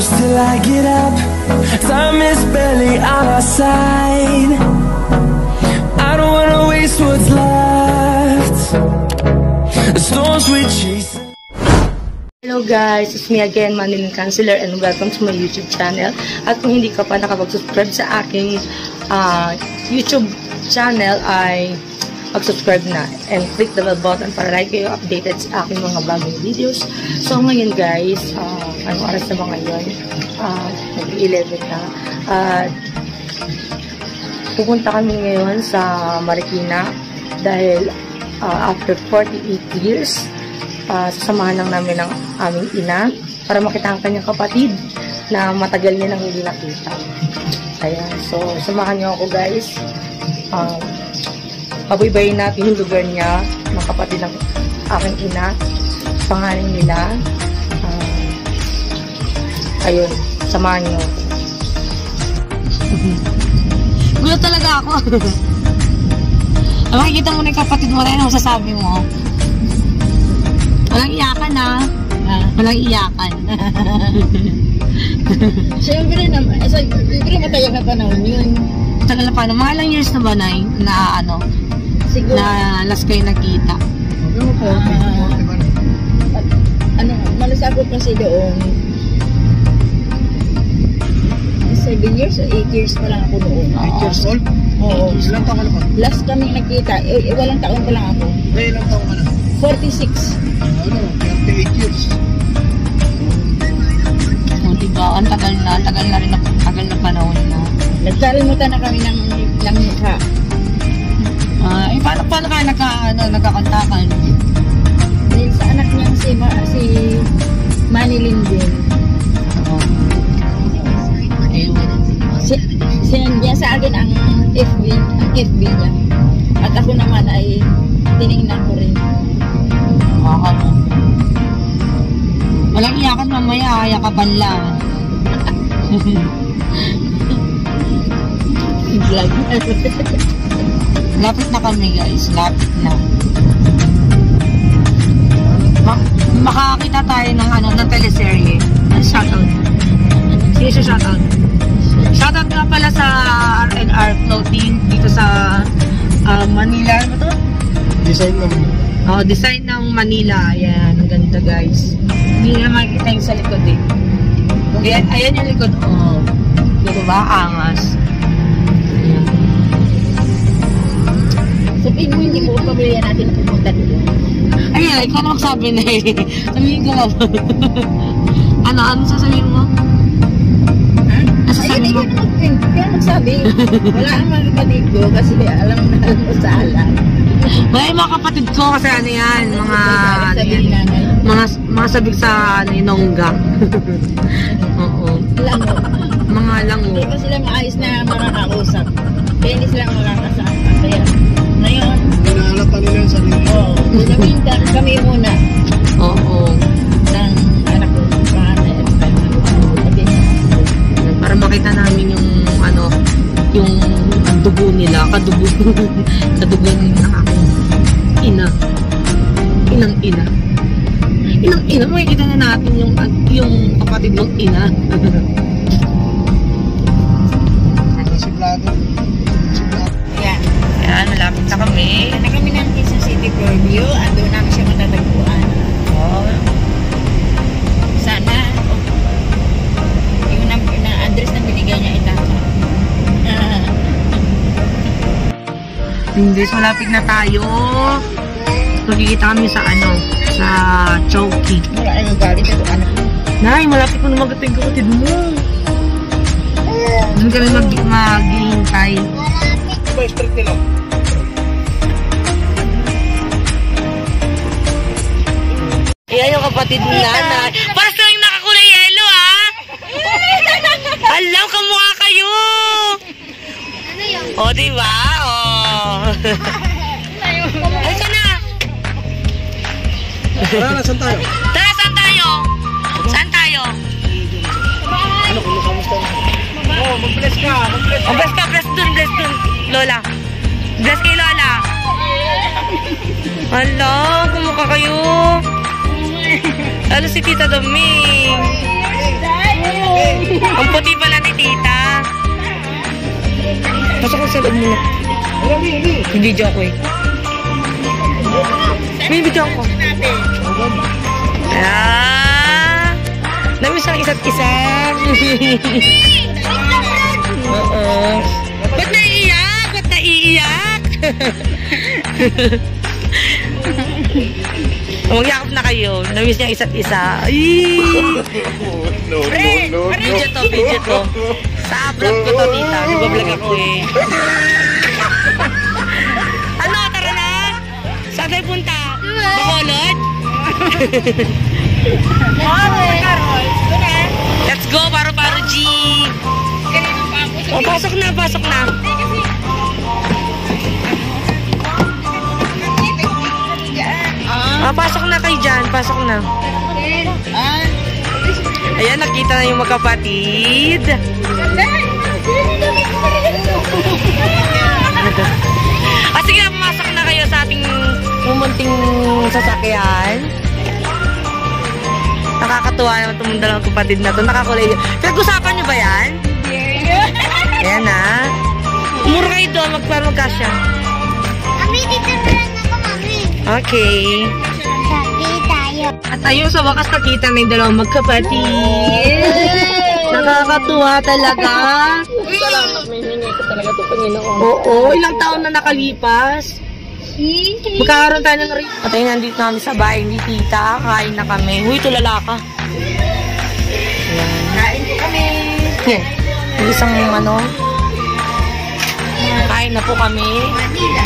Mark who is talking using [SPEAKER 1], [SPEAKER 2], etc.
[SPEAKER 1] close till I get up. Time is barely on our side. I don't wanna waste what's left. The storms we chase.
[SPEAKER 2] Hello guys, it's me again, Manilyn Counselor, and welcome to my YouTube channel. At kung hindi ka pa nakapag-subscribe sa aking YouTube channel ay mag-subscribe na and click the bell button para like kayo updated sa aking mga bagong videos. So ngayon guys, anong oras na ba ngayon? 11 na. Pupunta kami ngayon sa Marikina dahil after 48 years, sasamahan lang namin ng aming ina para makita ang kanyang kapatid na matagal niya nang hindi nakita. Ayan, so samahan niyo ako guys. Pabaybayin natin yung lugar niya ng kapatid ng aking ina, pangalan nila. Ayun, samahan niyo. Gulo talaga ako. Makikita mo na yung kapatid mo rin, ano masasabi mo? Walang iyakan ha. Walang iyakan. Siyempre naman, siyempre matagal na panahon yun. Matagal na panahon. Mga ilang years na ba, Nay? Na ano? Siguro. Na last kayo nakita.
[SPEAKER 3] Malasabot kasi doon. 7 years o 8 years pa lang ako noon.
[SPEAKER 4] 8 years old?
[SPEAKER 3] Oo.
[SPEAKER 4] Ilang taon ka na ba?
[SPEAKER 3] Last kami nakita, walang taon pa lang ako.
[SPEAKER 4] Ilang taon ka na?
[SPEAKER 3] 46.
[SPEAKER 4] Ano? 38 years.
[SPEAKER 2] O diba? Ang tagal na rin ang tagal na panahon na.
[SPEAKER 3] Nagkalimutan na kami ng mukha.
[SPEAKER 2] Paano ka nagkakontakan?
[SPEAKER 3] Dahil sa anak niyang si Manilyn din. Sinandya sa akin ang FB niya. At ako naman ay tinignan ko rin.
[SPEAKER 2] Walang iyakan mamaya, yakapan lang.
[SPEAKER 3] Vlog.
[SPEAKER 2] Lapit na kami guys, lapit na. Makakita tayo ng teleserye. Shoutout. Sino siya shoutout? Shoutout nga pala sa R&R Clothing dito sa Manila. Ano to?
[SPEAKER 4] Design naman.
[SPEAKER 2] Design ng Manila. Ayan, ang ganda guys. Hindi na makikita yung sa likod eh. Ayan yung likod. Dito ba? Angas. Ayan.
[SPEAKER 3] Sabihin mo, hindi mo pamilya natin na pupunta dito.
[SPEAKER 2] Ayan, ikaw na magsabi na eh. Sabihin ko lang. Ano sasabihin mo?
[SPEAKER 3] Ayun, kaya magsabi. Wala ang mga kapatid ko kasi alam ko sa alam.
[SPEAKER 2] Wala yung mga kapatid ko kasi ano yan, mga sabik sa nongga. Oo.
[SPEAKER 3] Lango.
[SPEAKER 2] Mga lango.
[SPEAKER 3] Hindi pa sila maayos na makakausap. Kaya hindi sila makakasama. Kaya ngayon,
[SPEAKER 4] Pinaalata nila yung sarili.
[SPEAKER 3] Oo. Sa meantime, kami muna.
[SPEAKER 2] Oo.
[SPEAKER 3] Ng anak ko.
[SPEAKER 2] Para makita namin yung yung dugo nila, kadugo ng aking ina. Inang ina, makikita na natin yung kapatid ng ina.
[SPEAKER 3] Yan.
[SPEAKER 2] Yan, malapit na kami.
[SPEAKER 3] Yan na kami ng Quezon City Fairview. Ando namin siya matatagpuan. Sana yung address na binigay niya itama.
[SPEAKER 2] Hindi, malapit na tayo. Magkikita kami sa sa Chowky.
[SPEAKER 3] Wala na yung galit ito, anak.
[SPEAKER 2] Nay, malapit mo na magating kapatid mo. Doon kami maghihintay.
[SPEAKER 4] Ba, strict nila?
[SPEAKER 2] Ayan yung kapatid ni nanay. Parang sila yung nakakulay yelo, ha? Alam, kamukha kayo. O, diba? O. Ay, ka na.
[SPEAKER 4] Tara, saan tayo?
[SPEAKER 2] Tara, saan tayo? Saan tayo?
[SPEAKER 4] Ano, kamusta na? Mag-bless ka, mag-bless ka.
[SPEAKER 2] Bless ka, bless dun, Lola. Bless kay Lola. Hala, kumukha kayo. Ano si Tita Doming? Ang puti pala ni tita. Pasok ko sa loob muna. Video ko eh. May video ko. Ah! Namiss ang isa't isa. Oo. Ba't naiiyak? Ba't naiiyak? Magyakap na kayo. Namiss niya isa't isa. Ay! Video to. Sa vlog ko to, tita. Nagbablog ako eh. Ano? Tara na? Saan tayo punta? Bacolod? Let's go, Paro-Paro G! Oh, pasok na. Pasok na kayo dyan. Pasok na. Ayan, nakita na yung magkapatid. Sige na, pumasok na kayo sa ating mumunting sasakyan. Nakakatuwa naman itong dalawang kapatid na ito. Nakakulay yun. Pinag-usapan nyo ba yan? Ayan na. Umuro kayo doon. Magkasya.
[SPEAKER 5] Mami, dito na lang ako, Mami.
[SPEAKER 2] Okay.
[SPEAKER 5] Sabi tayo.
[SPEAKER 2] At ayun, sa wakas nakita na yung dalawang magkapatid. Nakakatuwa talaga.
[SPEAKER 3] Salamat, may hingi ko talaga ito Panginoon.
[SPEAKER 2] Oo, ilang taon na nakalipas. Magkakaroon tayo ng rin. At ayun, nandito namin sa bahay ni tita. Kain na kami. Uy, tulala ka.
[SPEAKER 3] Kain ko kami.
[SPEAKER 2] Yung isang ano. Kain na po kami.
[SPEAKER 3] Manila.